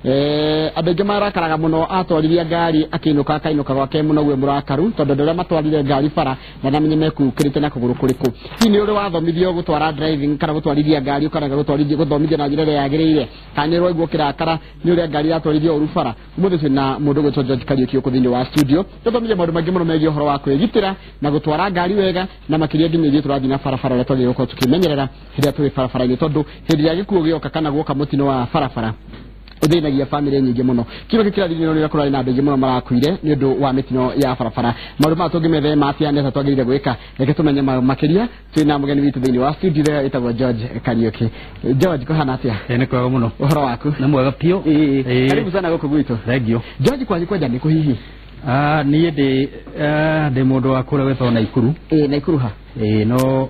Andũ aingĩ marakaraga mũno atwarithia ngari akĩinũka akainuka gwake mũno gwe mũrakaru tondũ ndũrĩa matwarire ngari bara na namenye mekukĩrĩte na kũgũrũ kũrĩkũ. Hihi nĩ ũrĩ wathomithio gũtwara driving kana gũtwarithia ngari ũkaraga gũthomithio na njĩra ĩrĩa yagĩrĩire kana nĩ ũraigua kĩrakara nĩ ũrĩa ngari yatwarithio ũru bara. Ũmũthĩ twĩna mũndũ gwĩtwo George Kariuki ũkũ thĩinĩ wa studio tũthomithie maũndũ maingĩ mũno megiĩ ũhoro wa kwĩgitĩra na gũtwara ngari wega na makĩria nginya ithuĩ tũrathiĩ na barabara ũrĩa twagĩrĩirwo gũkorwo tũkĩmenyerera hĩndĩ ĩrĩa tũrĩ barabara-inĩ tondũ hĩndĩ ĩrĩa gĩkuũ gĩoka kana guoka mũtino wa barabara ũthĩnagia family nyingĩ mũno. Kĩrĩa kĩrathiĩ nĩ kũrarĩ na andũ aingĩ mũno marakuire nĩ ũndũ wa mĩtino ya barabara. Maũndũ ma tũngĩmethema atĩa nĩ twagĩrĩire gwĩka. Reke tũmenye makĩria twĩna mũgeni witũ thĩinĩ wa studio ĩrĩa ĩtagwo George Kariuki. George kũhana atĩa? Nĩ kwega mũno. Ũhoro waku? Nĩ mwega biũ. Karibu sana gũkũ gwitũ. Thank you. George kwanyu kwenda nĩ kũhihi? Niĩ ndĩ mũndũ wa kũrĩa wetagwo Naikuru. Naikuru ha? No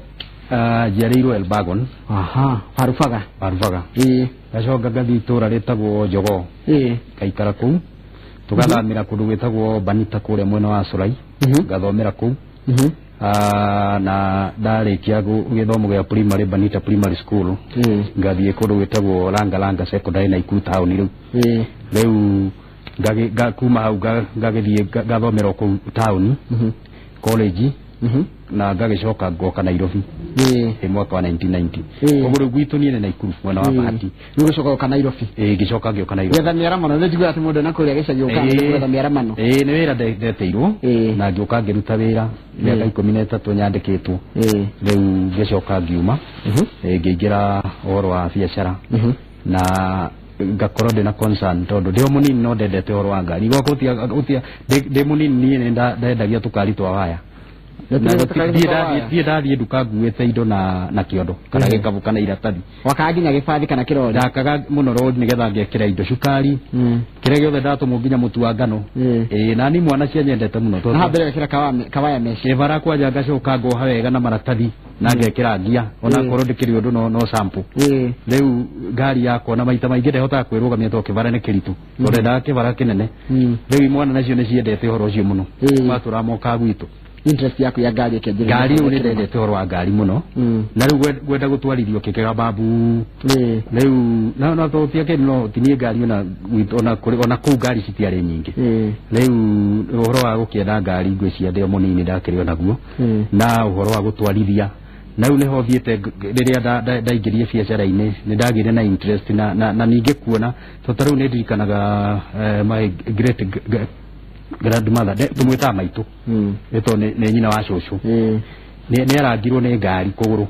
njiarĩirwo Elbagon. Warubaga. Gacoka ngathiĩ itũũra rĩtagwo Jogoo. Ngaikara kũu. Tũgathamĩra kũndũ gwĩtagwo Banita kũrĩa mwena wa Solai. Ngathomera kũu. Na ndarĩkia gĩthomo gĩa primary Banita Primary School. Ngathiĩ kũndũ gwĩtagwo Langa Secondary Naikuru town rĩu. Kuma hau ngagĩthiĩ ngathomera kũu town college. Na ngagĩcoka ngoka Nairobi mwaka wa 1990. Ũguo gwitũ niĩ nĩ Naikuru mwena wa Bahati. Nĩ gũcoka ũka Nairobi? Ngĩcoka ngĩoka Nairobi. Getha mĩaramano nĩ njiguaga atĩ mũndũ na kũrĩa gĩcagi ũka getha mĩaramano. Nĩ wĩra ndeteirwo na ngĩũka ngĩruta wĩra mĩaka 13 nyandĩkĩtwo. Rĩu ngĩcoka ngiuma ngĩingĩra ũhoro wa biacara na ngakorwo ndĩ na concern tondũ ndĩ mũnini no ndendete ũhoro wa ngari. Gwakwa ndĩ mũnini niĩ ndendagia tũkari twa waya. Ndiĩ ndathiĩ nduka nguĩte indo na kĩondo kana gĩkabũ kana iratathi. Wakaga nginya gĩbathi kana kĩrori? Ndakaga mũno road nĩgetha ngekĩra indo cukari kĩrĩa gĩothe ndatũmwo nginya mũtu wa ngano. Na niĩ mwana cia nyendete mũno. Na mbere gĩkĩra kawaya mesh. Bara kwanja ngacoka ngoha wega na maratathi na ngekĩra ngia ona korwo ndĩkĩrĩ ũndũ no sample. Rĩu ngari yakwa na maita maingĩ ndehotaga kwĩrũgamia tondũ kĩbara nĩ kĩritũ tondũ ndendaga kĩbara kĩnene. Rĩu imwana nacio nĩ ciendete ũhoro ũcio mũno matũra moka gwitũ. Interest yaku ya ngari yake ngari nĩ ndendete ũhoro wa ngari mũno na rĩu gwenda gũtwarithio kĩkega babu rĩu na tũtiake no tinie ngari ona kũu ngari citiarĩ nyingĩ. Rĩu ũhoro wa gũkĩenda ngari ngwĩcia ndĩ mũnini ndakĩrĩ onaguo na ũhoro wa gũtwarithia na rĩu nĩho thiĩte rĩrĩa ndaingĩrire biacara-inĩ nĩ ndagĩire na interest na ningĩ kuona tondũ rĩu nĩ ndirikanaga my great grandmother tumwĩtaga maitũ nĩ nyina wa cũcũ nĩ arangirwo nĩ ngari kũgũrũ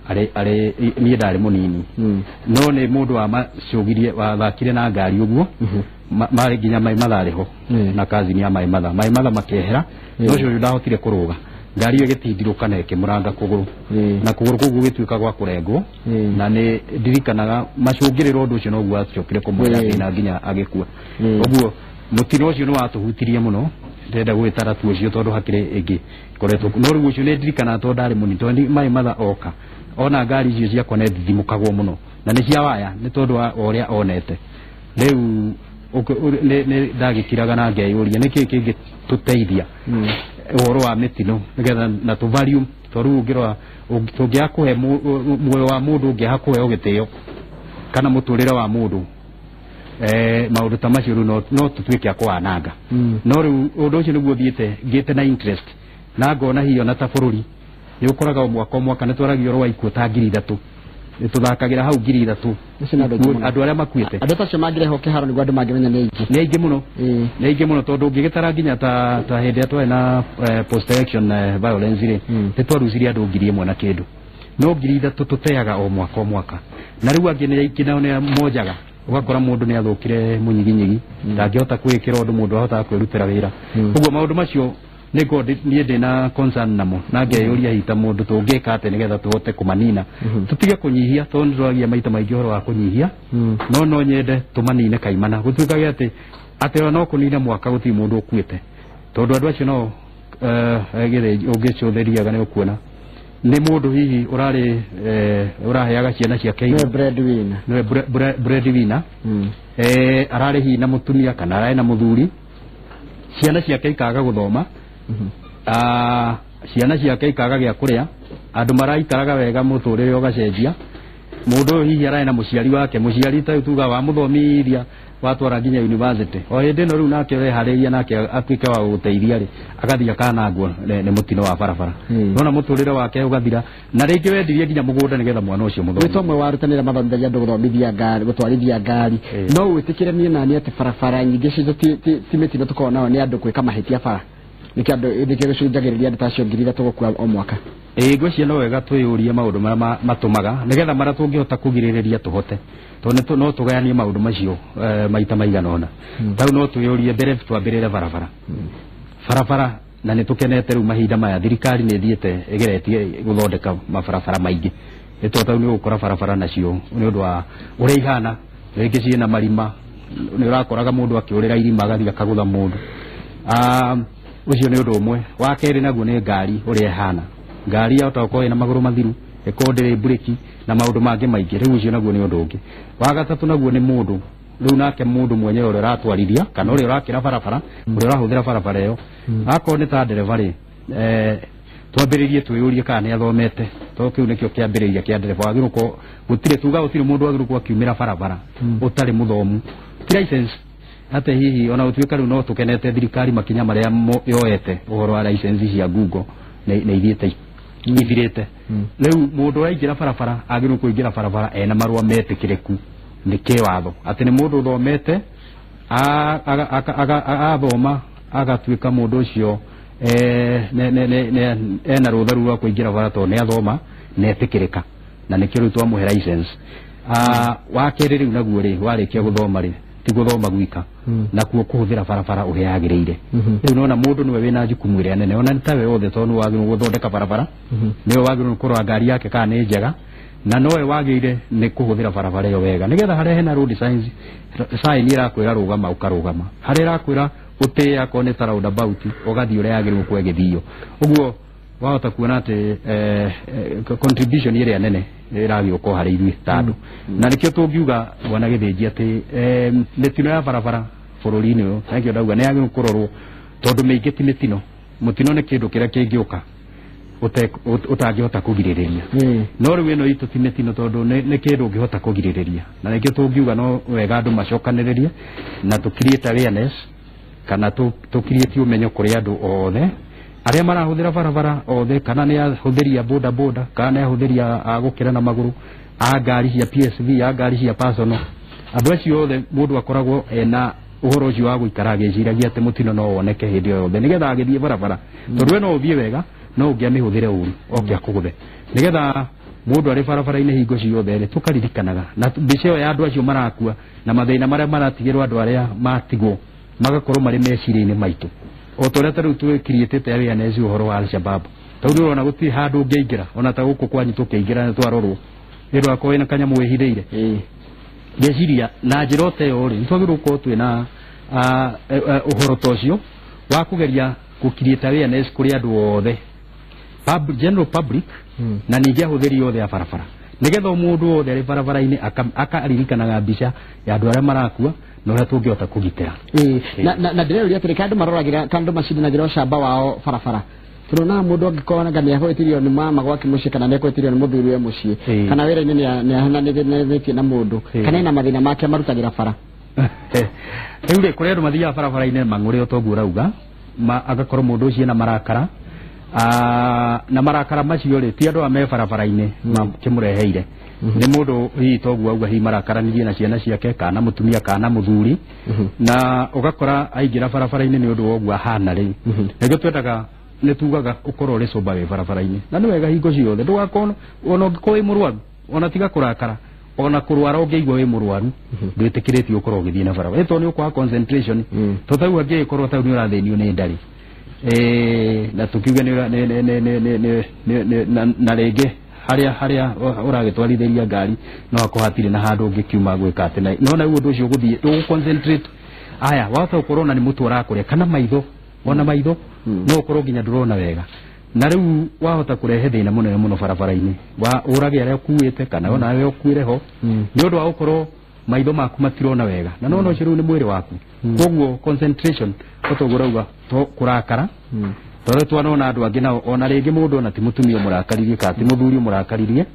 niĩ ndarĩ mũnini no nĩ mũndũ wa macũgirie wathakire na ngari ũguo marĩ nginya Mai Matha arĩho na kazini ya Mai Matha makehera no cũcũ ndahotire kũrũga ngari ĩyo ĩgĩtindirũka na ĩkĩmũranga kũgũrũ na kũgũrũ kũu gũgĩtuĩka gwa kũrengwo na nĩ ndirikanaga macũngĩrĩro ũndũ ũcio noguo acokire kũmwĩra thĩna nginya agĩkua. Ũguo mũtino ũcio nĩ watũhutirie mũno ndenda gwĩtara tu ũcio tondũ hakĩrĩ ĩngĩ koretwo no rĩu ũcio nĩ ndirikana tondũ ndarĩ mũnini tondũ Mai Matha oka ona ngari icio ciakwa nĩ thithimũkagwo mũno na nĩ cia waya nĩ tondũ wa ũrĩa onete. Rĩu nĩ ndagĩkiraga na ngeyũria nĩkĩ kĩngĩtũteithia ũhoro wa mĩtino nĩgetha na tũvarium tondũ ũngĩrora tũngĩaga kũhe muoyo wa mũndũ ũngĩaga kũheo gĩtĩo kana mũtũrĩre wa mũndũ maũndũ ta macio no tũtuĩke akwananga. No rĩu ũndũ ũcio nĩguo thiĩte na interest na ngona hiyo na ta bũrũri nĩ ũkoraga mwaka nĩ twaragio ũhoro wa ikuũ ta 3,000 nĩ tũthakagĩra hau 3,000 andũ arĩa makuĩte. Andũ tacio mangĩreho kĩharo nĩguo andũ mangĩmenya nĩ aingĩ nĩ aingĩ mũno tondũ ũngĩgĩtara nginya ta hĩndĩ ĩrĩa twarĩ na post election violence rĩ nĩ twarucirie andũ 1,000 na kĩndũ no 3,000 tũteaga o mwaka na rĩu angĩ nĩ mojaga ũgakora mũndũ nĩ athũkire mũnyiginyigi ndangĩhota kwĩkĩra ũndũ mũndũ ahotaga kwĩrutĩra wĩra. Ũguo maũndũ macio nĩko niĩ ndĩ na concern namo na ngeyũria hita mũndũ tũngĩka atĩ nĩgetha tũhote kũmanina tũtige kũnyihia tondũ nĩ tũragia maita maingĩ ũhoro wa kũnyihia no nyende tũmanine kaimana gũtuĩkage atĩ no kũnina mwaka gũtirĩ mũndũ ũkuĩte tondũ andũ acio no ũngĩcũthĩriaga nĩ ũkuona nĩ mũndũ hihi ũraheaga ciana ciake breadwinner ararĩ hihi na mũtumia kana ararĩ na mũthuri ciana ciake ikaga gũthoma ciana ciake ikaga gĩa kũrĩa andũ maraikaraga wega mũtũrĩre ũgacenjia mundu hihi arae na muciari wake muciari ta tuga wa muthomithia watwara nginya university o hindi no riu nake wehariria nake atuike wa guteithia ri agathia kanangwo ni mutino wa barabara nona muturire wake ugathira na ringi wendirie nginya mugunda nigetha mwana ucio muthomi witomwe warutanira mathomithagia andu guthomithia ngari gutwarithia ngari no witikire nie nani ati barabara nyingi cio ti mitino tukona ni andu gwika mahitia bara niki andu ndike gicunjagiriria andu tacio ngiri tugukua o mwaka ngwiciria no wega twiyurie maundu maria matumaga nigetha maria tungihota kugiririria tuhote tondu no tugayanie maundu macio maita maigana ona tau no twiyurie mbere twambirire barabara na nitukenete riu mahinda maya thirikari ni thiete igeretie guthondeka mabarabara maingi tau ni gukora barabara nacio ni undu wa uria ihana ringi ciina marima ni urakoraga mundu akiurira irima agathia kagutha mundu ucio ni undu umwe wa keri naguo ni ngari uria ihana ngari ya utako ina maguru mathiru ekondere breki na maundu mangi maingi riu ucio naguo ni undu ungi wa gatatu naguo ni mundu riu nake mundu mwenyewe uria ratwarithia kana uria urakira barabara uria urahuthira barabara iyo akoo ni ta dereva ri twambiririe twiyurie kana ni athomete to kiu nikio kiambiriria kia dereva wagiru ko gutire tuga gutire mundu wagiru ko akiumira barabara utari muthomu ti license ate hihi ona utuika riu no tukenete thirikari makinya maria yoete uhoro wa license cia Google na ithiete ithirite riu mundu waingira barabara agiru kuingira barabara ena marua metikiriku ni kiwatho ati ni mundu thomete athoma agatuika mundu ucio ena rutharu rwa kuingira bara to ni athoma netikirika na nikio riu twamuhe license wakeri riu naguo ri warikia guthoma ri ti guthoma gwika na kuo kuhuthira barabara uria yagiriire riu nona mundu niwe wina jukumu ria nene ona ntawe othe tonu wagiru guthondeka barabara niwe wagiru kurwa ngari yake kana ni njega na noe wagire ni kuhuthira barabara yo wega nigetha harehe na road signs sign irakwira rugama ukarugama hare irakwira utia ko ni round about ugathi uria yagiru kwegithio uguo wahota kuona ati contribution iria nene iragio ko hari ithui tandu na nikio tungiuga bwana githinji ati mitino ya barabara bururi-ini uyu nakio ndauga ni yagiru kurorwo tondu miingi ti mitino mutino ni kindu kiria kingiuka utangihota kugiririria no riu ino itu ti mitino tondu ni kindu ungihota kugiririria na nikio tungiuga no wega andu macokaniririe na tu create awareness kana tu create umenyo kuri andu othe aria marahuthira barabara othe kana ni ahuthiria boda boda kana ni ahuthiria agukira na maguru ngari cia PSV ngari cia personal andu acio othe mundu akoragwo ena uhoro ucio wa guikara agiciragia ati mutino no woneke hindi o yothe nigetha agithie barabara tondu no uthie wega no ungiamihũthire uru okia kuguthe nigetha mundu ari barabara-ini hingo ciothe ri tukaririkanaga na mbica iyo ya andu acio marakua na mathina maria maratigirwo andu aria matigwo magakorwo mari meciria-ini maitu o toria ta riu twikirietete awareness uhoro wa Al-Shabab tondu urona gutiri handu ungiingira ona ta guku kwanyu tukiingira twarorwo ndu akorwo ina kanyamu wihithiire ngeciria na njira ta iyo ri twagirwo ko twina uhoro tocio wa kugeria gukirieta awareness kuri andu othe general public na ningi ahuthiri yothe ya barabara nigetha mundu othe ari barabara-ini akaririkanaga mbica ya andu aria marakua na uria tungihota kugitira na ndireruria atiri kandu maroragira kandu macindanagira ucamba wao barabara turona mundu angikorwo nga niahwitirio ni mama gwake mucii kana niakwitirio ni muthuri we mucii kana wira-ini niahananithitie na mundu kana ina mathina make marutagira bara riu ri kuri andu mathiaga barabara-ini mang'uri o toguo urauga agakorwo mundu ucio na marakara na marakara macio ri ti andu ame barabara-ini makimureheire ni mundu hihi toguo auga hihi marakaranirie na ciana ciake kana mutumia kana muthuri na ugakora aingira barabara-ini ni undu woguo ahana ri niguo twendaga ni tugaga ukorwo ri cumba wi barabara-ini na ni wega hingo ciothe ndugakorwo ona ungikorwo wi murwaru ona tiga kurakara ona kurwara ungiigua wi murwaru ndwitikiritio ukorwo ugithie na barabara ito ni ukwa concentration to tau angikorwo tau ni urathinio ni ndari na tukiuga na ringi haria uragitwarithiria ngari no akohatire na handu ungikiuma gwika ati no na undu ucio guthie tu concentrate aya wata ukorwo na ni mutu arakuria kana maitho ona maitho no ukorwo nginya ndurona wega na riu wahota kurehe thina munene muno barabara-ini wa urage aria ukuite kana ona aria ukuire ho ni undu wa ukorwo maitho maku matirona wega na no ciru ni mwiri waku koguo concentration otogurauga to kurakara tore twanona andu angi nao ona ringi mundu ona ti mutumia murakaririe ka ti muthuri murakaririe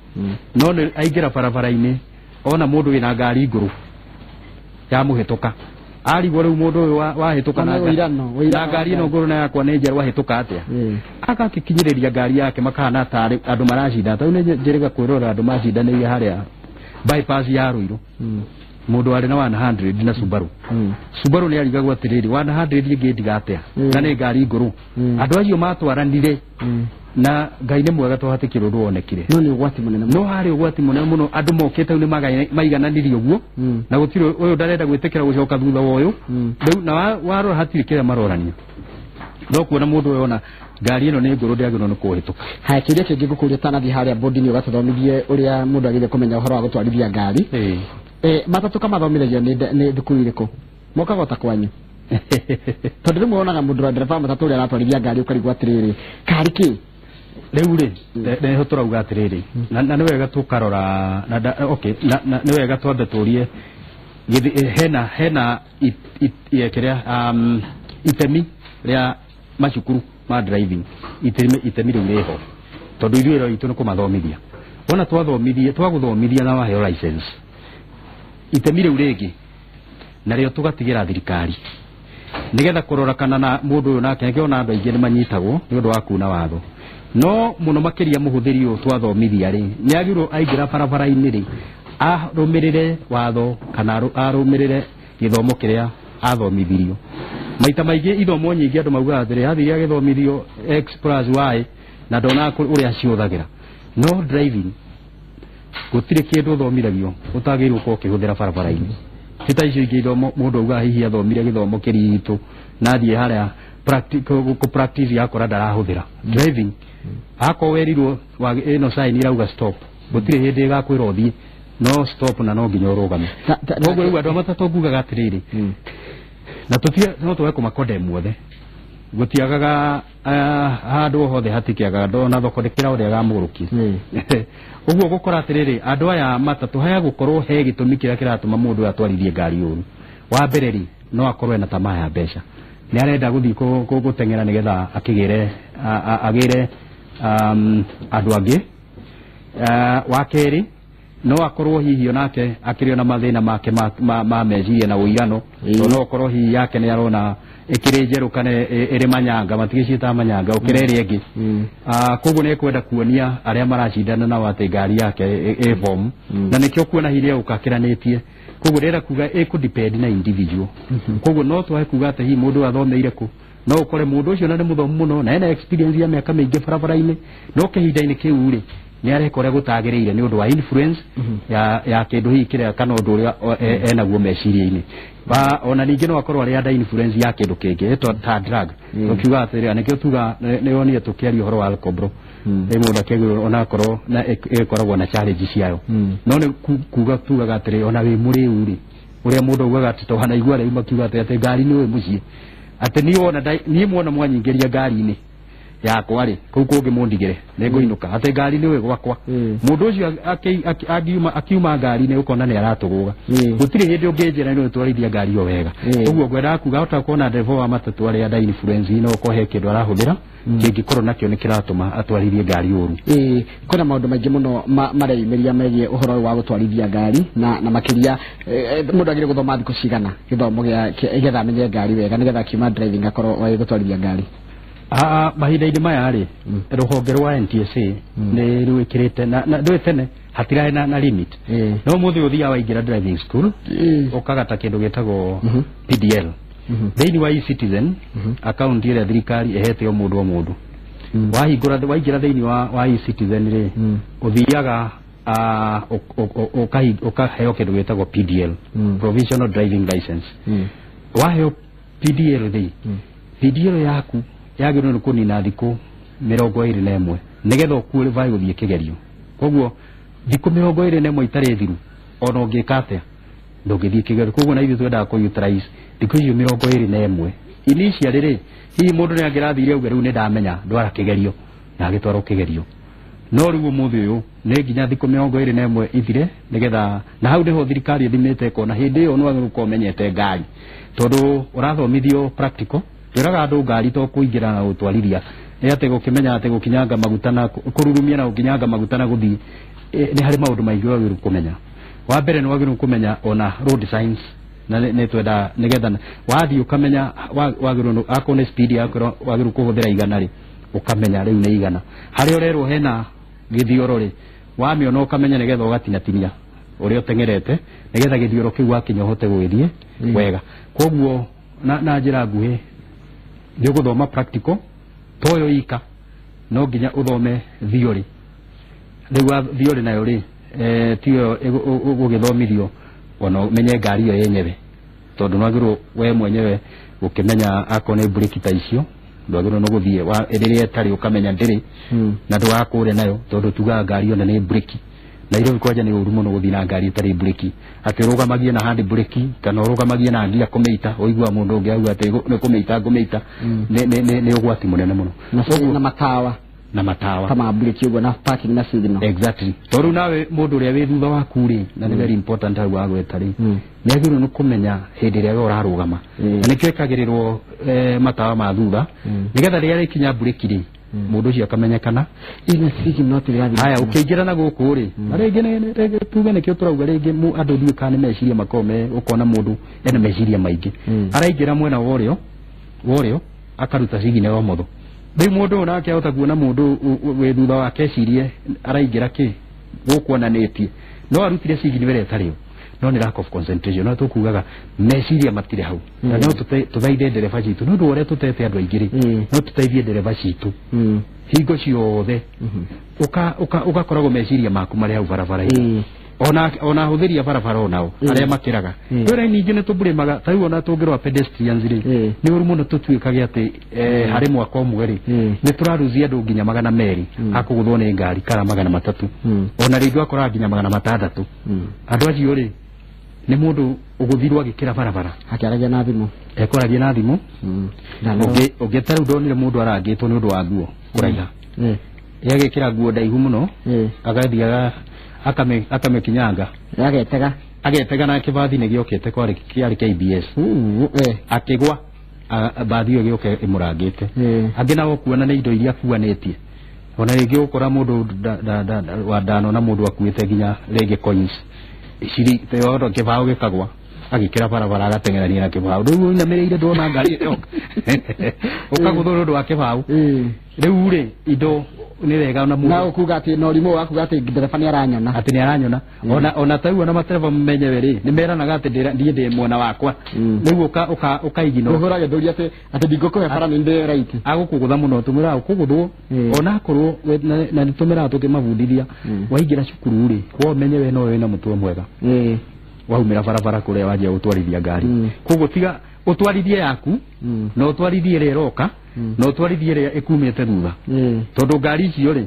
no ni aingira barabara-ini ona mundu wina ngari nguru ya muhituka arigwo riu mundu uyu wahituka na ngari ino nguru na yakwa ni njerwa hituka atia agakikinyiriria ngari yake makana tari andu maracinda tau ni njiriga kwirora andu macindanirie haria bypass ya Ruiru mundu ari na 100 na Subaru ni arigagwo atiriri 100 ingi ndigatea na ni ngari nguru andu acio matwaranire na ngai ni mwega twahatikirwo ndwonekire no ni ugwati munene no hari ugwati munene muno andu mokete ni maigananirie uguo na gutire uyu ndarenda gwitikira gucoka thutha wa uyu riu na warora hatiri kire marorania no kuona mundu yona ngari ino ni nguru ndiagirwo ni kuhituka ha kiria kingi gukuria tanathi haria bodi ni ugathothomithie uria mundu agire kumenya uhoro wa gutwarithia ngari matatu kama thomithagio ni thukuru iriku mokagota kwanyu tondu rimwe wonaga mundu wa ndereba matatu uria aratwarithia ngari ukarigwa atiriri kari ki riu ri neho turauga atiriri na ni wega tukarora okay ni wega twambe turie hena kiria itemi ria macukuru ma driving itemi riu riho tondu ithuĩ wĩra witũ nĩ kũmathomithia wona twaguthomithia na waheo license itemi riu rĩngĩ narĩo tũgatigĩra thirikari nigetha kũrora kana na mũndũ ũyũ nake ngĩona andũ aingĩ nĩ manyitagwo nĩ ũndũ wa kuna watho no mũno makĩria mũhũthĩri ũyũ twathomithia rĩ nĩ agĩrĩirwo aingĩra barabara-inĩ rĩ arũmĩrĩre watho kana arũmĩrĩre gĩthomo kĩrĩa athomithirio maita maingĩ ithomo nyingĩ andũ maugaga atĩrĩ athiria gĩthomithio x+y na ndona ũrĩa ciũthagĩra no driving gũtirĩ kĩndũ ũthomithagio ũtagĩrĩirwo gũkorwo ũkĩhũthĩra barabara-inĩ hita icio ingĩ ithomo mũndũ augaga hihi athomire gĩthomo kĩritũ na athiĩ harĩa practice yakora ndarahũthĩra driving akorwo werirwo ĩno sign irauga stop gũtirĩ hĩndĩ ĩgakwĩra ũthiĩ no stop na no nginya ũrũgame koguo rĩu andũ matatũ ngugaga atĩrĩrĩ na tutia no tuwe kumakondemu othe gutiagaga handu hothe hatikĩaga ndona thoko ndikira ũrĩa gamuguruki uguo gukora atiriri andu aya matatu haya gukorwo he gitumi kira kiratuma mundu atwarithie ngari uru wa mbere ri no akorwo na tamaa ya mbeca ni arenda guthii gutengera nigetha akigire agire andu angi wa keri no akorwo hihi onake akirio na mathina make ma meciria na uigano no akorwo hihi yake ni arona ikiri njeru kana iri manyanga matigicita manyanga ukireri engi koguo ni kwenda kuonia aria maracindana na wate ngari yake form na nikio kuona hiria ukakiranitie koguo rera kuga depend na individual koguo no twae kuga ate hi mundu athomeire ku no ukore mundu ucio na ni muthomu muno na ena experience ya miaka mingi barabara-ini no kihinda-ini kiu ri ni arekore gutagiriire ni undu wa influence ya kindu hii kire kana undu uria enaguo meciria-ini ba ona ningi no akorwo ari ada influence ya kindu kingi eto ta drug ukiuga atiri nikio tuga ni onire tukiaria uhoro wa alcohol ni mundu akegiro ona akorwo na ekoragwo na challenge ciayo no ni kuga tugaga atiri ona wi muri uri uria mundu ugaga ati to hana igwa ri makiuga ati ngari ni we mucie ati ni muona mwanyingeria ngari-ini yakwa ri kuu kungi mundigire ninguinuka ati ngari ni we gwakwa mundu ucio akiuma ngari ni ukona ni aratuguga gutire hindi unginjira ni utwarithia ngari yo wega uguo gwenda kuga utakuona driver wa matatu ari ada influence ino ukohe kindu arahuthira kingikorwo nakio ni kiratuma atwarithie ngari uru kuna maundu maingi muno mareyumiria megie uhoro wa gutwarithia ngari na makiria mundu agire guthoma thikũ cigana githomo getha amenye ngari wega nigetha kiuma driving akorwo wa gutwarithia ngari mahinda-ini maya ri ruhonge rwa NTSA ni rwikirite na ndwitene hatirahe na limit no muthi uthia waingira driving school ukagata kindu gitagwo PDL thĩinĩ wa e-citizen account ĩrĩa thirikari ehete o mundu wahingũra waingira thĩinĩ wa e-citizen ri uthiaga ukaheo kindu gitagwo PDL provisional driving license waheo PDL ri PDL yaku yagirwo ni kunina thiku 21 nigetha uqualify guthie kigerio koguo thiku 21 itari thiru ona ungikate ndungithie kigerio koguo na ithuĩ twendaga ku utilize thiku icio 21 initially ri hihi mundu ni angirathire uge riu ni ndamenya ndwara kigerio na agitwarwo kigerio no riu umuthi uyu ni nginya thiku 21 ithire nigetha na hau niho thirikari thimite kona hindi iyo no agirwo kumenyete ngari tondu urathomithio practical twiraga andu ngari to kuingira na gutwarithia ni ate gukimenya ate gukinyanga maguta na kururumia na gukinyanga maguta na guthii ni hari maundu maingi wagiru kumenya wa mbere ni wagiru kumenya ona road signs na ne twenda nigetha wathi ukamenya wagiru akone speed yako wagiru kuhuthira igana ri ukamenya riu ni igana hari orerwo hena githioro ri wamiona ukamenya nigetha ugatinatinia uri utengerete nigetha githioro kiu wakinya hote gwithie wega koguo na njira nguhi ndio guthoma practical toyo ika no nginya uthome theory riu theory nayo ri tio ugithomithio ona menye ngari yo yenyewe tondu nwagiru we mwenyewe ukimenya akone breki ta icio ndwagiru no guthie wa riria tari ukamenya ndiri na ndwakure nayo tondu tuga ngari ona ni breki na ile kwaja ni uru muno guthina ngari tari breki ati rugamagie na hand breki kana rugamagie na ngia kumeita oigwa mundu ungi auga ati ni kumeita ni ugwati munene muno na matawa kama breki ugo na parking na signal exactly toru nawe mundu ria wi thutha waku ri na ni very important ari wa gweta ri ni agiru ni kumenya hindi ria urarugama na ni kwekagirirwo matawa ma thutha nigetha ria rikinya breki ri mundu cio akamenyekana ina signal no tiri haya ukiingira na guku ri aringi ne tuge ne kio turauga ringi andu thiu kana meciria makome ukona mundu ena meciria maingi araingira mwena worio akaruta signal wa motho riu mundu nake ahota kuona mundu we thutha wake cirie araingira ki gukuonanitie no arutire signal wele tario no ni lack of concentration no tukugaga meciria matire hau na no tuthaide ndereba citu no ndore tutete andu aingiri no tuteithie ndereba citu hingo ciothe ugakoragwo meciria maku mari hau barabara-ini ona huthiria barabara onao aria makiraga twira ningi ne tuburimaga taiwo na tungirwa pedestrians ri ni uru muno tutuikage ati hari mwaka omwe ri ni turaruzia andu nginya 200 akuguthwo ni ngari kara 300 ona ringi akora nginya 600 andu acio ri ni mundu uguthirwa gikira barabara akaragia na thimu ekoragia na thimu ugetaru ndonire mundu arangitwo ni undu wa nguo kuraiha yagikira nguo ndaihu muno agathiaga akamekinyanga agetega na kibathi ne giokete kwari kiari KBS akigwa bathi yo gioke imurangite agina gukuona ne indo iria kuanetie ona ringi ukora mundu wa dano na mundu akuite ginya rege coins iciri teoro kibao gikagwa agikira barabara agatengerania na kibao riu nyamereire ndona ngari iyo ukaguthuru ndu wa kibao riu ri indo ni wega na mundu na ukuga ati no rimu wakuga ati ndereba ni aranyona ati ni aranyona ona taiwo na matereba mmenyewe ri ni meranaga ati ndie mwena wakwa riu ukaigino uhora nduri ati ndingoko hebara ni ndi right agukugutha muno tumira ukuguthwo ona akorwo na nitumira tukimabundithia waingira cukuru ri wo menyewe no wena mutwe mwega waumira barabara kuria wajia utwarithia ngari koguo tiga utwarithie yaku no utwarithie riroka no utwarithie ria ikumite thutha tondu ngari icio ri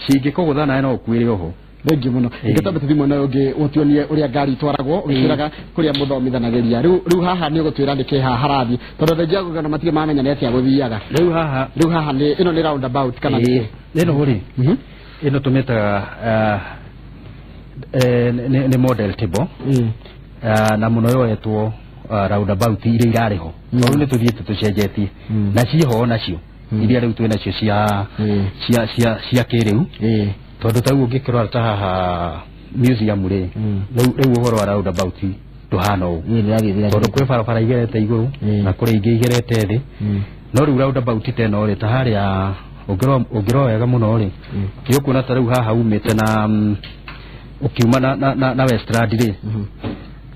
cingikugutha nawe no ukwire oho thengi muno ingetabe tuthimo na ungi utionie uria ngari twaragwo ukiraga kuria muthomithanagiria riu haha ni ugutwira ndike haha harathi tondu thengia gukana matige mamenya ni atia guthiaga riu haha ni ino ni roundabout kana ino ri ino tumeta ni model table na muno yoetwo roundabout iria irariho no ni tuthiete tucenjetie na ciho nacio iria riu twina cio cia kiriu tondu tau ungikirora ta haha museum ri riu uhoro wa roundabout tuhana u tondu kwi barabara igerete iguru na kuri ingi igerete thi no riu roundabout teno ri ta haria ungiro wega muno ri yukuna ta riu haha umite na ukiuma na Westland ri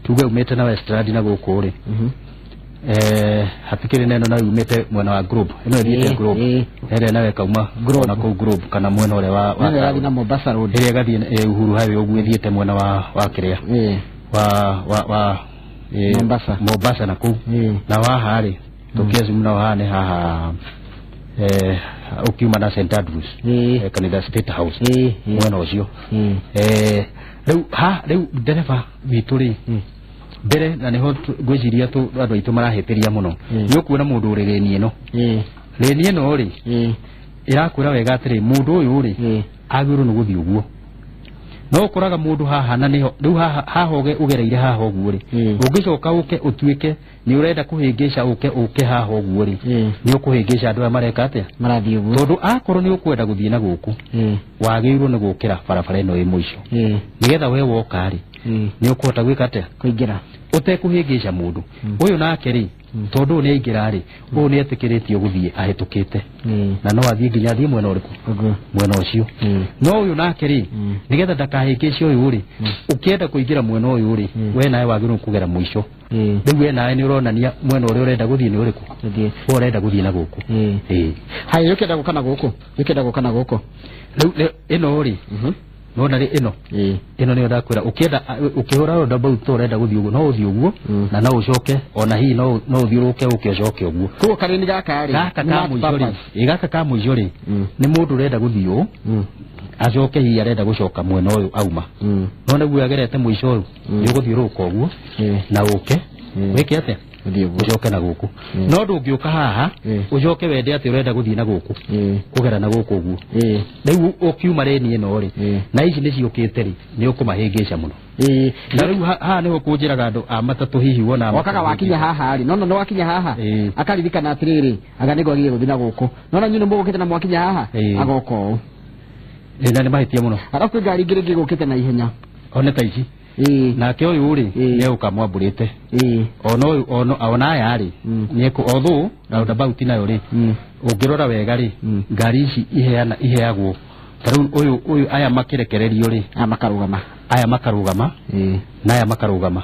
tuge umete na Westland na guku ri hatikiri neno na umete mwena wa group ino iriete group ere nawe kauma na ku group kana mwena ule wa na Mombasa road ire gathi uhuru highway ugwithiete mwena wa kiria wa Mombasa na ku na wa hari tukiazi mna wa ne haha ukiuma na St Andrews kanitha State House mwena ucio riu dereva witu ri mbere na niho gwiciria tu andu aitu marahetiria muno ni kuona mundu uri reni ino ri irakwira wega atiri mundu uyu ri agiru ni guthi uguo no koraga mundu haha na niho riu haha ugereire haha uguo ri ungicoka uke utuike ni urenda kuhingisha uke haha uguo ri ni ukuhingisha andu mareka atia marathie uguo tondu akorwo ni ukwenda guthie na guku wagirwo ni gukira barabara ino i muico nigetha we woka ri ni ukuhota gwika atia kuingira utekuhingisha mundu uyu nake ri tondu ni aingira ri uyu ni etikiritie guthie ahetukite na no athie nginya thie mwena uriku mwena ucio no uyu nake ri nigetha ndakahingishe uyu ri ukienda kuingira mwena uyu ri we nae wagirwo kugera muico riu we nae ni uronania mwena uria urenda guthie ni uriku urenda guthie na guku hai yukenda gukana guku riu ino ri nona ri ino ni ndakwira ukienda ukihura ro ndaba utorenda guthie uguo no uthie uguo na no ucoke ona hi no uthiuruke ucoke uguo kuo kareni gaka ri gaka ka muico ri ni mundu urenda guthie u acoke hi arenda gucoka mwena uyu auma nona guo agerete muico uyu ni uguthiuruka uguo na uke weke atia ucoke na guku no ndungiuka haha ucoke wende ati urenda guthie na guku kugera na guku uguo riu ukiuma reni ino ri na ici ni ciukite ri ni ukumahingisha muno na riu haha niho kunjiraga andu a matatu hihi wona wakaga wakinya haha ri no wakinya haha akaririkana atiriri aga nigo agiye guthie na guku no nyune mugukite na mwakinya haha agoka u na ni mahitia muno arafu ngari ngiri ngukite na ihenya one ta ici nake uyu ri ni ukamwamburite ono ona aya ri ni ku othu roundabout nayo ri ungirora wega ri ngari ici iheagwo taru uyu aya makirekererio ri aya makarugama na aya makarugama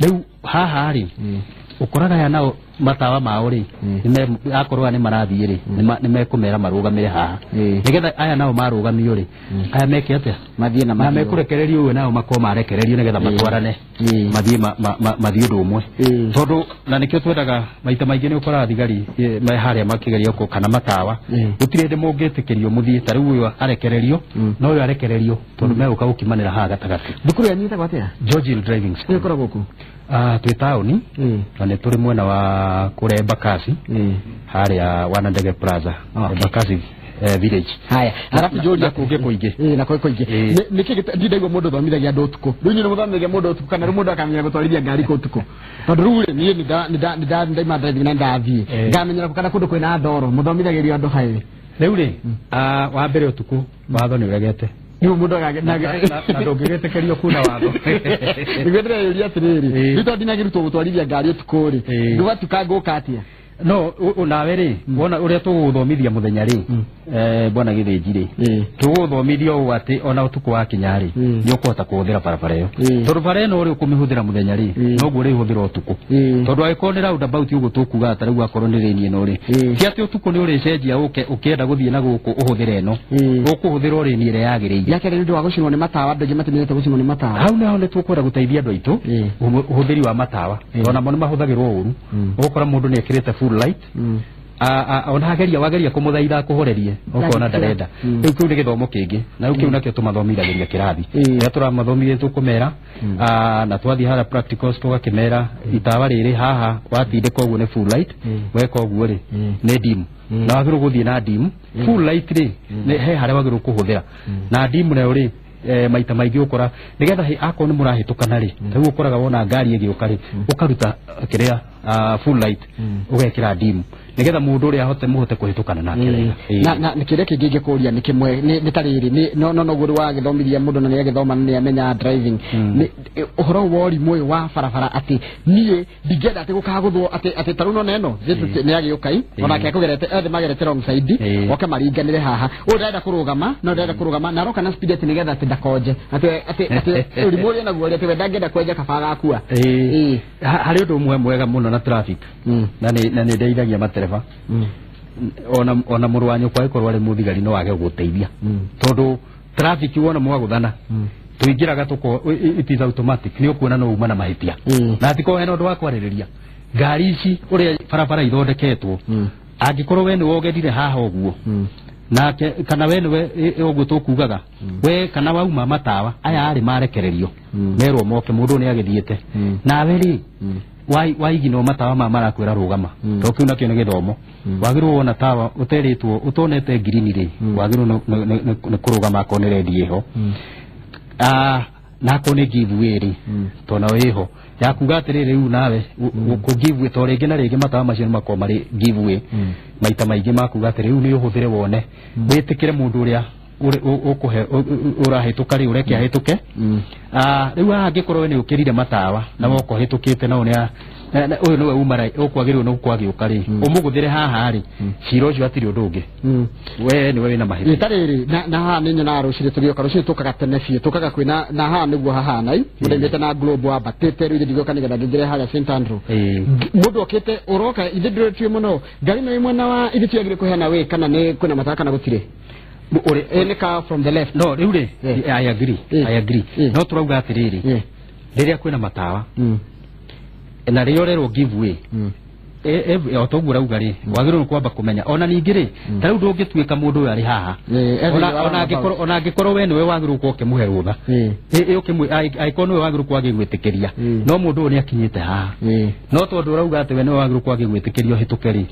riu haha ri ukoraga ya nao matawa mao ri akorwa ni marathie ri ni mekumera marugamire haha nigetha aya nao marugamio ri aya meke atia mathie na mekurekererio we nao makoma marekererio nigetha matwarane mathie undu umwe tondu na nikio twendaga maita maingi ni ukora thigari me haria makigeria ko kana matawa utirende mungitikirio muthie tariu uyu arekererio no uyu arekererio tondu meguka gukimanira haha gatagati thukuru ya nyita gwatia Georgian Driving School ikora guku twi tauni na ni turi mwena wa kure Bakasi haria Wanandege Plaza Bakasi village haya arafu Georgia kuge kuingi na kuingi nikigita ndidaigo mundu thomithagia andu utuku runyu ni muthomithagia mundu utuku kana mundu akamenya gutwarithia ngari ku utuku tondu rule ni ndaima driving na ndathie ngamenyera kana kundu kwina ndoro muthomithagirio andu hairi riu ri wa mbere utuku watho ni uregete niu mundu na ndungigetekerio kuna watho nigwetera yuria atiriri rito ndinagirutwo gutwarithia ngari utuku ri ndugatuka nguka atia no nawe ri wona uria tuguthomithia muthenya ri bwana githinji ri tuguthomithia u ati ona utuku wa kinyari ni ukuhota kuhuthira barabara iyo tondu bara ino uri ukumihũthĩra muthenya ri no guo ri huthira utuku tondu agĩkorwo nĩ roundabout uguo tukuga ata rĩu akorwo nĩ rĩni ĩno ri ti atĩ utuku nĩ ũrĩcenjia ũkĩenda gũthiĩ na gũkũ ũhũthĩra ĩno ũkũhũthĩra rĩni ĩrĩa yagĩrĩire yake nĩ ũndũ wa gũcinwo nĩ matawa andũ aingĩ matimenyete gũcinwo nĩ matawa hau naho nĩ tũkwenda gũteithia andũ aitũ ũhũthĩri wa matawa ona mo nĩ mahũthagĩrwo ũru ũgũkora mũndũ nĩ ekĩrĩte full light ona wageria kumuthaitha kuhorerie ukona ndarenda riu kiu ni githomo kingi na riu kiu nakio tumathomithagĩria kirathi ria turamathomirie tukumera na twathi hara practicals tugakimera itawa riri haha watindika uguo ni full light weka uguo ri ni dim na wagiru guthie na dim full light ri ni he haria wagiru kuhuthira na dim nayo ri maita maingĩ ukora nigetha akoo ni murahitukana ri riu ukoraga wona ngari ĩgĩũka ri ukaruta kĩrĩa full light ugekĩra dim nigetha mundu uria muhote kuhitukana nake na nikire kingi ngikuria ni kimwe ni tariri no guru wa githomithia mundu na ni agithoma ni amenya driving uhoro wori moyo wa barabara ati nie ndigenda ati gukaguthwo ati taruno neno ni agiukai ona ke kugerete ethe magerete wrong side oke maringanire haha urenda kurugama no urenda kurugama na roka na speed ati nigetha ati ndakonje ati urimuri na guoria ati wenda ngenda kwenja kabaga akua hari undu mwega muno na traffic na ni ndeithagia matereba ona murwanyu kwa ikorwa ri muthigari no wage guteithia tondu traffic wona mwaguthana tuingiraga tuko it is automatic ni ukuona no uma na mahitia na atiko hena undu wa kwaririria ngari ici uria barabara ithondeketwo angikorwo we ni wogerire haha uguo na kana we niwe ugutukugaga we kana wauma matawa aya ari marekererio merwo moke mundu ni agithiete na we ri waigino matawa marakwira rugama to kiuna kio ni githomo wagirwo wona tawa uteritwo utonete green ri wagirwo ni kurugama ko ni ready ho na ko ni giveaway ri to na weho yakuga atiriri riu nawe ku giveaway to ringi na ringi matawa macio ni makoma ri giveaway maita maingi makuga atiriri riu ni uhuthire wone witikire mundu uria ukuhe urahituka ri ureke ahituke riu angikorwo ni ukirire matawa na woko hitukite na unia uyu niwe umarai ukwagirwo no kwagiuka ri umuguthire haha ri ciro ucio atiri undu ungi we niwe wina mahiri itariri na haha ni nyona rucire turio karucire tukaga tene fie tukaga kwina na haha niguo haha nai mudengete na globe aba teteru iri digoka ni gadagire haha St Andrew mundu okete uroka ithindire tio muno ngari no imwe na wa ithi tiagire kuhena we kana ne kuna mataka na gutire ore eneka from the left no riu ri I agree no turauga atiriri riria kwina matawa na rio rero giveaway otogura ugari wagirwo kwamba kumenya ona ningiri tariu ndungituika mundu yari haha ona angikoro we niwe wagirwo koke muhe rutha aikonu we wagirwo kwage gwitikiria no mundu ni akinyite haha no tondu urauga ati we niwe wagirwo kwage gwitikiria hitukeri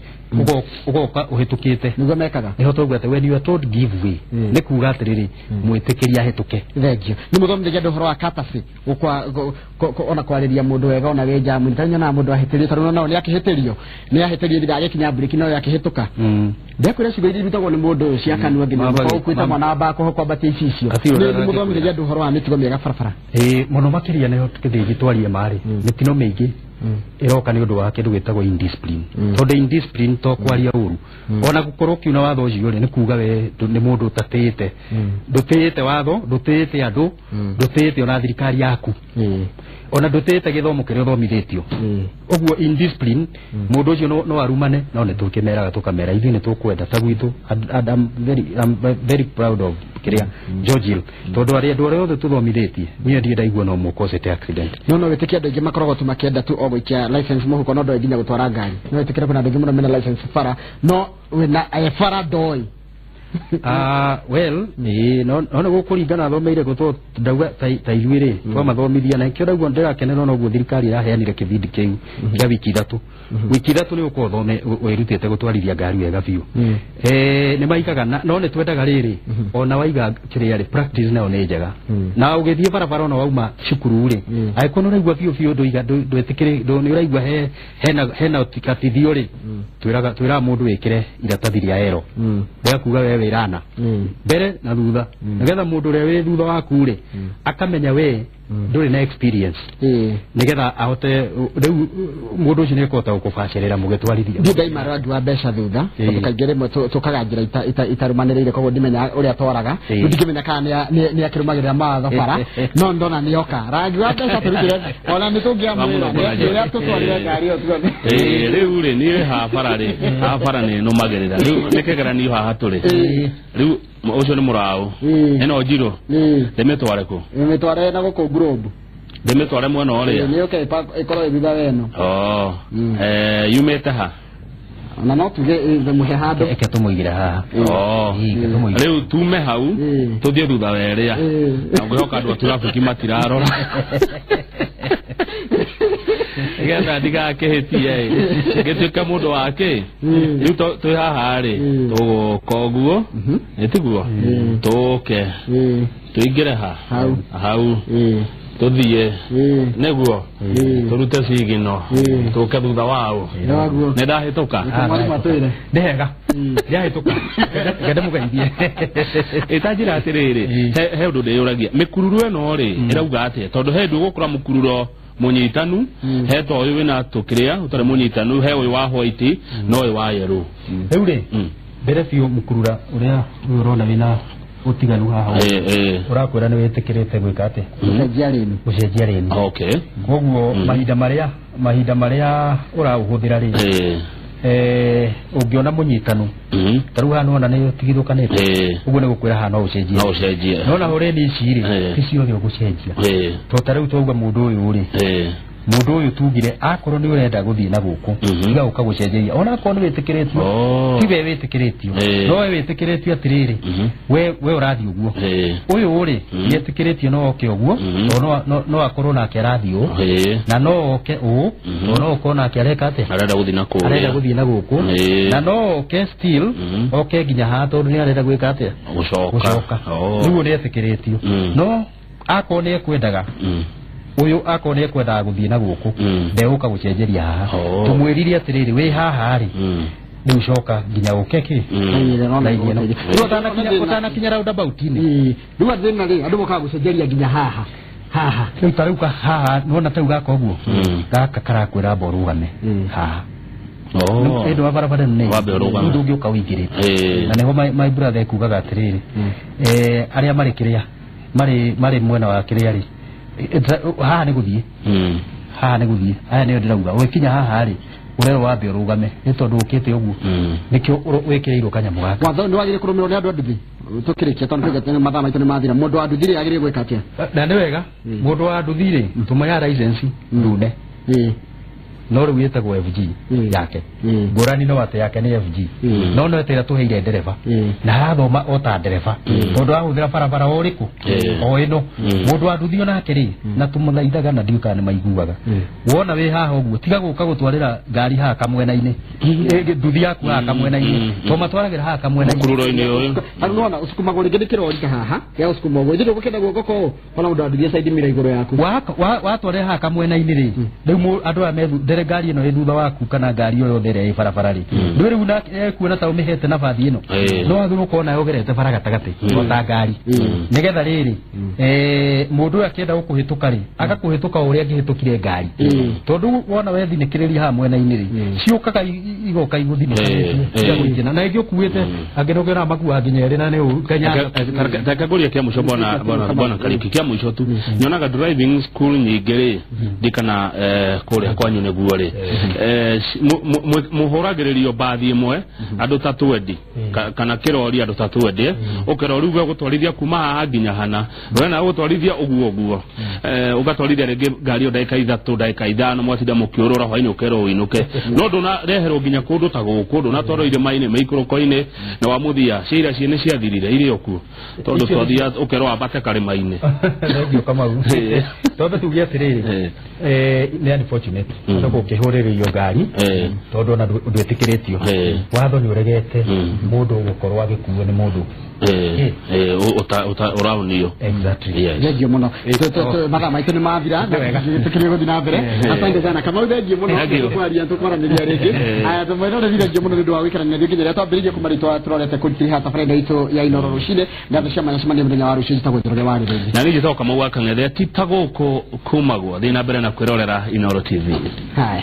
ugoka uhitukite nigo mekaga ni hotogu ati when you are told giveaway ni kuga atiriri mwitikiria hituke thengio ni muthomithia ndu horo wa katasi ukwa ona kwariria mundu wega ona we jamu ntanya na mundu ahitirio taru no ni akihitirio ni ahitirio thira agikinya briki no yakihituka ndekure cigo iri bitagwo ni mundu ciakanwa nginya ko kwita mwana bako ho kwamba ticicio ni muthomithia ndu horo wa mitigo miega farafara muno makiria niho tukithigi twarie mari mitino mingi iroka ni undu wa kindu gitagwo indiscipline tondu indiscipline to kwaria uru ona gukorwo kiuna watho ucio ni kuga we ni mundu utatite ndutite watho ndutite andu ndutite ona thirikari yaku ona ndutite githomo kiria thomithitio oguo indiscipline mundu ucio no arumane no ne tukimeraga tukamera ithi ni tukwenda tagwitu I'm very proud of kiria George tondu ari andu othe tuthomithitie ni ndi ndaigua no mu cause accident no witikia andu ingi makoragwo tu makienda tu ogoikia license muhuko no ndo nginya gutwara ngari no witikira kuna andu ingi muno mena license fara no wina fara doi well no gukuringana thomeire guto ndauga ta iruire twa mathomithia na kio ndauga ndirakenera no guo thirikari iraheanire kibindi kiu kia wiki 3 wiki 3 ni uko thome wirutite gutwarithia ngari wega biu ni maikaga no ni twendaga riri ona waiga kiriari practice na one njega na ugithie barabara no wauma cukuru ri aikono raigua biu ndoiga ndwetikire ni uraigua hena utikatithio ri twira mundu wikire iratathi ria ero kuga we wirana mbere na thutha nigetha mundu ria wi thutha waku ri akamenya we nduri na experience nigetha ahote riu mundu ucio ni kota gukubacirira mugitwarithia ndai maradu wa besha thutha tukagere mo tukaga njira itarumanirire koguo ndimenya uria tworaga ndikimenya kana ni akirumagirira matho bara no ndona ni oka radu wa besha turugire ona ni tungia mwira ni tutwarire ngari o tuone riu ri ni ha bara ni no magirira riu nikegera ni haha turi riu ucio ni murao eno njiro demetware ku demetware na guku globe demetware mwena oria ni okay ikoro ibitha weno yumete ha na no tuge muhe hado eke tumuigira haha riu tume hau tuthie thutha weria na ngoka andu aturafiki matirarora getha ndiga kehetie gituika mundu wake riu tu haha ri tuguo nitiguo tuke tuingire hau tuthie neguo turute cigino tuke thutha wao ne ndahituka ndega ndahituka ngende mugeithie itajira atiriri he undu ndiyuragia mikururu eno ri irauga atia tondu he ndu gukura mukururo munyitanu he to uyu wina tukiria utare munyitanu he uyu wa white no uyu wa yellow riu ri mbere biu mukurura uria urona wina utiganu haha urakwira ni witikirite gwika ati ucenjia rini okay koguo mahinda maria urauhuthira ri ungiona munyitanu taru hano ona ni tigithukanite uguo ni gukwira hano ucenjie no na hore ni ciri icio thio gucenjia to taru twauga mundu uyu ri mundu uyu tugire akorwo ni urenda guthie na guku iga ukagucenjeria ona akorwo ni witikiretio tibe witikiretio no we witikiretio atiriri we urathi uguo uyu uri yetikiretio no oke uguo no akorwo na kerathio na no oke no uko na kereka ate arenda guthie na guku na no oke still oke ginya hato ni arenda gwika ate gucoka ni uri yetikiretio no akorwo ni ekwendaga uyu akorwo ni ekwendaga guthie na guku ndeuka gucenjeria haha tumwirire atiriri we haha ri ni ucoka ginya ukeki utana kinya roundabout ni nduga thina ri andu moka gucenjeria ginya haha tarauka haha nona tau gaka uguo gaka karakwira borugame haha endo barabara ne ndu ngioka wigirite na neho my brother kugaga atiriri aria mari kiria mari mwena wa kiria ri haha ni guthie aya ni ndirauga we kinya haha ri urero wambe urugame ni tondu ukite uguo nikio wekireirwo kanyamu gaka watho ni wagire kurumiro ni andu anduthi tukirikia tondu tugatene mathaa maitu ni mathira mundu wa nduthire agire gwika atia na ni wega mundu wa nduthire tumaya license ndune no riu yetagwo FG yake ngurani no ate yake ni FG no no etera tuheire ndereva na hathoma ota ndereva tondu ahuthira barabara uriku o ino mundu wa nduthio nake ri na tumuthaithaga na ndiuka ni maiguaga wona we haha uguo tiga guka gutwarira ngari haha kamwena-ini nduthi yaku haha kamwena-ini to matwaragira haha kamwena-ini kururo-ini uyu nona usukumagwo ringi ni kirori haha ya usukuma gwo thiro gukenda guoko ona mundu anduthie side mira iguru yaku watware haha kamwena-ini ri riu andu a methu ngari ino thutha waku kana ngari yo there barabara ri ndwiri una kuona ta umihete na bathi ino no athuru kona yogerete bara gatagati ota ngari nigetha riri mundu akienda gukuhituka ri agakuhituka uria angihitukire ngari tondu wona we thinikiriria ha mwena-ini ri ciukaga igoka iguthinikiriria gwikina na ingio kuite angirogera makua nginya ri na ni kenya takaguria kia muco bona kariki kia muco tu nyonaga driving school nyingiri dikana kuria kwanyu ne guore muhoragiririo bathi imwe andu tatwendi kana kirori andu tatwendi ukirori uwe gutwarithia kuma haha nginya hana wena gutwarithia uguo ugatwarithia ringi ngari o ndagika 3 ndagika 5 mwatinda mukiurura hwaini ukero winuke no nduna reherwo nginya kundu ta guku nduna twaro irima-ini miikuroko-ini na wamuthia ciira ciene ciathirire iri okuo tondu twathia ukero ambate karima-ini ndio kama u tondu tugia atiriri ni unfortunate tondu ukihuririo ngari tondu na ndwetikiretio watho ni uregete mundu gukorwo agikuo ni mundu uraunio exactly thengio muno mathaa maitu ni mathira tukirie guthi na mbere asante sana kama thengio muno kwaria tukwaraniria ringi aya tumwirore thengio muno ndu wa wikarania nginya ria twambiririe kumaritwa turorete kurutiri hata frenda itu ya Inoro rucine ngatho cia manya cimania muthenya wa rucio citagwethorore wari ringi na ningi toka mau akang'ethe titaguku kumagwo thina mbere na kwirorera Inoro TV haya